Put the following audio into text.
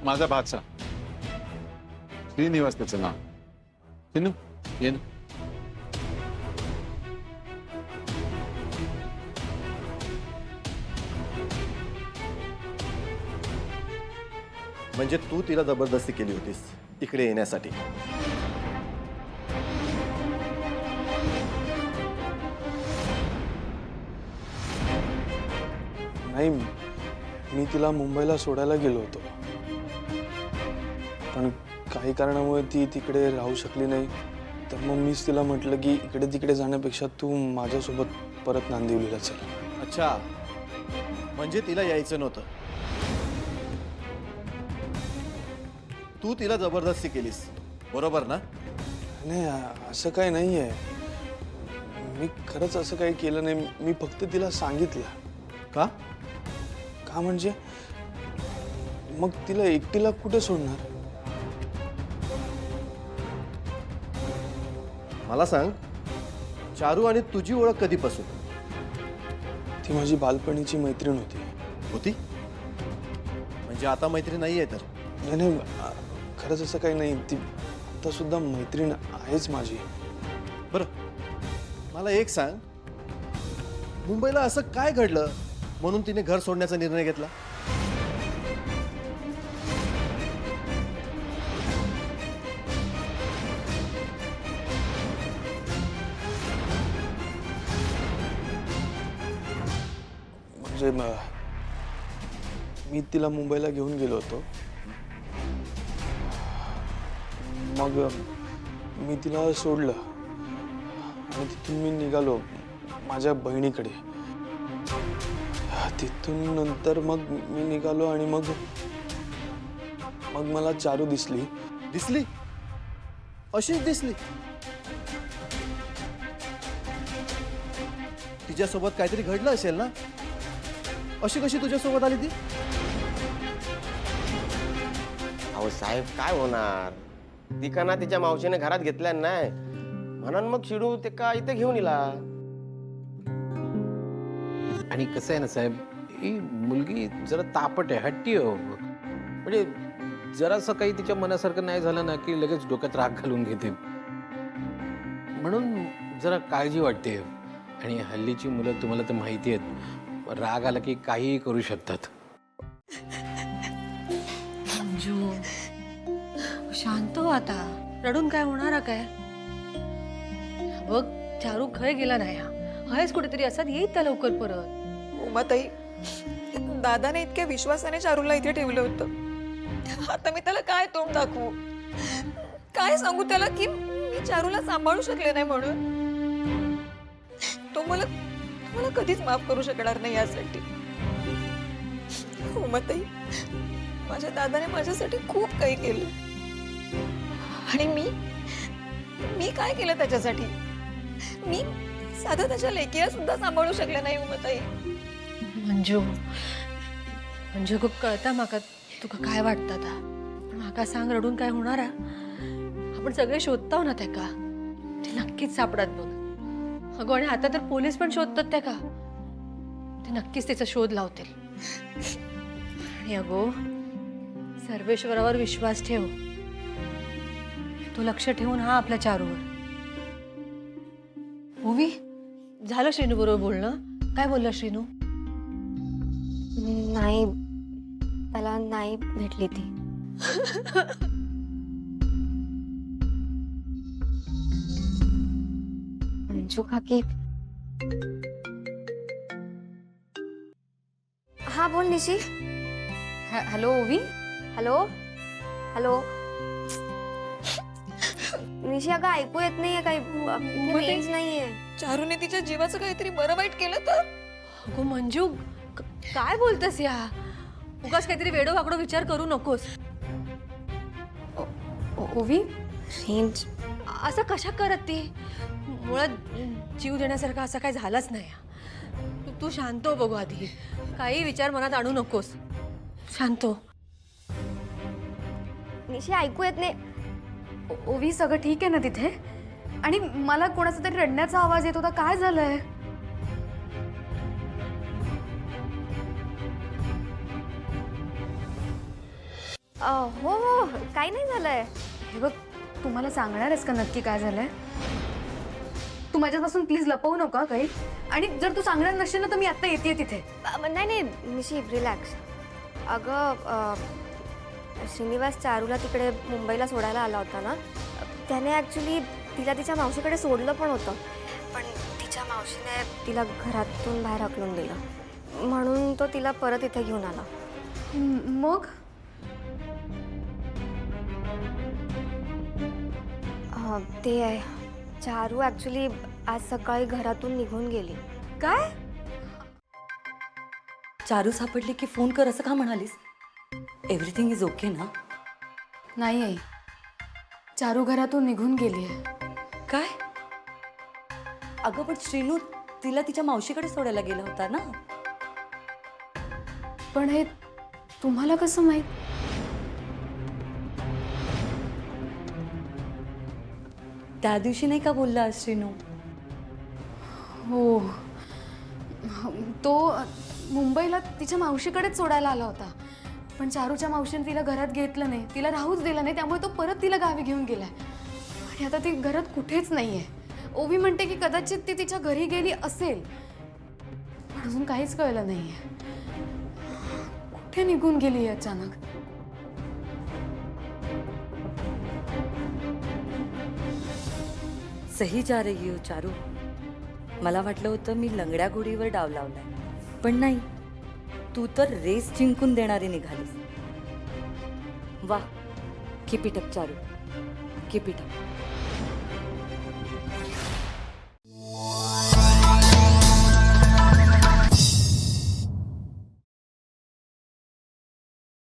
माझा भाचा श्रीनिवास त्याचं नाव. शिनू ये ना. म्हणजे तू तिला जबरदस्ती केली होतीस इकडे येण्यासाठी? नाही, मी तिला मुंबईला सोडायला गेलो होतो, पण काही कारणामुळे ती तिकडे राहू शकली नाही. तर मग मीच तिला म्हटलं की इकडे तिकडे जाण्यापेक्षा तू माझ्यासोबत परत नांदिवलीला चल. अच्छा, म्हणजे तिला यायचं नव्हतं. तू तिला जबरदस्ती केलीस, बरोबर ना? नाही, असं काही नाही आहे. मी खरंच असं काही केलं नाही. मी फक्त तिला सांगितलं. का? का म्हणजे मग तिला एकटीला कुठे सोडणार? मला सांग, चारू आणि तुझी ओळख कधीपासून ती माझी बालपणीची मैत्रीण होती. होती? म्हणजे आता मैत्री नाहीये तर? नाही नाही, खरंच असं काही नाही. ती आता सुद्धा मैत्रीण आहेच माझी. बरं, मला एक सांग, मुंबईला असं काय घडलं म्हणून तिने घर सोडण्याचा निर्णय घेतला? म्हणजे मी तिला मुंबईला घेऊन गेलो होतो. मग मी तिला सोडलं आणि तिथून मी निघालो माझ्या बहिणीकडे. तिथून नंतर मग मी निघालो आणि मग मला चारू दिसली. दिसली? अशीच दिसली? तिच्यासोबत काहीतरी घडलं असेल ना? अशी कशी तुझ्यासोबत आली ती? अहो साहेब, काय होणार? तिकांना तिच्या मावशीने घरात घेतल्या नाही म्हणून मग शिडू ते का इथे घेऊन इला. आणि कसं आहे ना साहेब, ही मुलगी जरा तापट आहे, हट्टी हो. म्हणजे जरासं काही तिच्या मनासारखं नाही झालं ना की लगेच डोक्यात राग घालून घेते. म्हणून जरा काळजी वाटते. आणि हल्लीची मुलं तुम्हाला तर माहिती आहेत, राग आला की काहीही करू शकतात. अंजू, शांत हो आता. रडून काय होणार काय? बघ, चारू खय गेला नाही. हयच कुठेतरी असत, येईल त्या लवकर परत. उमाताई, दादाने इतक्या विश्वासाने चारूला इथे ठेवलं होतं. आता मी त्याला काय तोंड दाखवू? काय सांगू त्याला की मी चारूला सांभाळू शकले नाही म्हणून? तो मला कधीच माफ करू शकणार नाही यासाठी. उमाताई, माझ्या दादाने माझ्यासाठी खूप काही केलं आणि मी काय केलं त्याच्यासाठी? मी साधं त्याच्या लेकीला सुद्धा सांभाळू शकले नाही उमाताई. मंजू, म्हणजे खूप कळता माका तुका काय वाटतं आता. पण माका सांग, रडून काय होणार? आपण सगळे शोधताव ना त्याका. ते नक्कीच सापडत बघ. अगो, आणि आता तर पोलीस पण शोधतात त्याका. ते नक्कीच त्याचा शोध लावतील. आणि अगो, सर्वेश्वरावर विश्वास ठेव. तो लक्ष ठेवून हा आपल्या चारूवर. ओवी, झालं श्रीनू बरोबर बोलणं? काय बोलला श्रीनू? नाही, त्याला नाही भेटली ती. अंजू काकी. हा बोल निशी. हॅलो ओवी. Hello hello. निशी, अगं ऐकू येत नाहीये काही. रेंज नाहीये. चारूने तिच्या जीवाचं काहीतरी बरं वाईट केलं तर? अगो मंजू, काय बोलतेस या? उगाच काहीतरी वेडो वाकडो विचार करू नकोस. ओवी, रेंज असं कशा करत ती? मुळात जीव देण्यासारखं असं काही झालंच नाही. तू शांत हो बघू आधी. काही विचार मनात आणू नकोस. शांत हो. निशी, ऐकू येत नाही. ओवी, सगळं ठीक आहे ना तिथे? आणि मला कोणाचा तरी रडण्याचा आवाज येत होता. काय झालंय? हो हो काही नाही झालंय. हे बघ, तुम्हाला सांगणार आहेस का नक्की काय झालंय? तू माझ्यापासून प्लीज लपवू नका काही. आणि जर तू सांगणार नसेल ना तर मी आत्ता येते तिथे. नाही नाही निशी रिलॅक्स. अगं श्रीनिवास चारूला तिकडे मुंबईला सोडायला आला होता ना. त्याने ॲक्च्युली तिला तिच्या मावशीकडे सोडलं पण होतं, पण तिच्या मावशीने तिला घरातून बाहेर हाकलून दिलं, म्हणून तो तिला परत इथे घेऊन आला. मग ते आहे, चारू ॲक्च्युली आज सकाळी घरातून निघून गेली. काय? चारू सापडली की फोन कर असं का म्हणालीस? एव्हरीथिंग इज ओके ना? नाही आहे, चारू घरातून निघून गेली आहे. काय? अगं पण श्रीनू तिला तिच्या मावशीकडे सोडायला गेला होता ना. पण हे तुम्हाला कसं माहीत? त्या दिवशी नाही का बोलला श्रीनू? हो, तो मुंबईला तिच्या मावशीकडेच सोडायला आला होता, पण चारूच्या मावशीने तिला घरात घेतलं नाही, तिला राहूच दिलं नाही, त्यामुळे तो परत तिला गावी घेऊन गेलाय. आणि आता ती घरात कुठेच नाही आहे. ओवी म्हणते की कदाचित ती तिच्या घरी गेली असेल, पण अजून काहीच कळलं नाही आहे. कुठे निघून गेली अचानक? सही जा रही हो चारू. मला वाटलं होतं मी लंगड्या घोडीवर डाव लावलाय, पण नाही, तू तर रेस जिंकून देणारी निघालीस. वा, keep it up Charu, keep it up.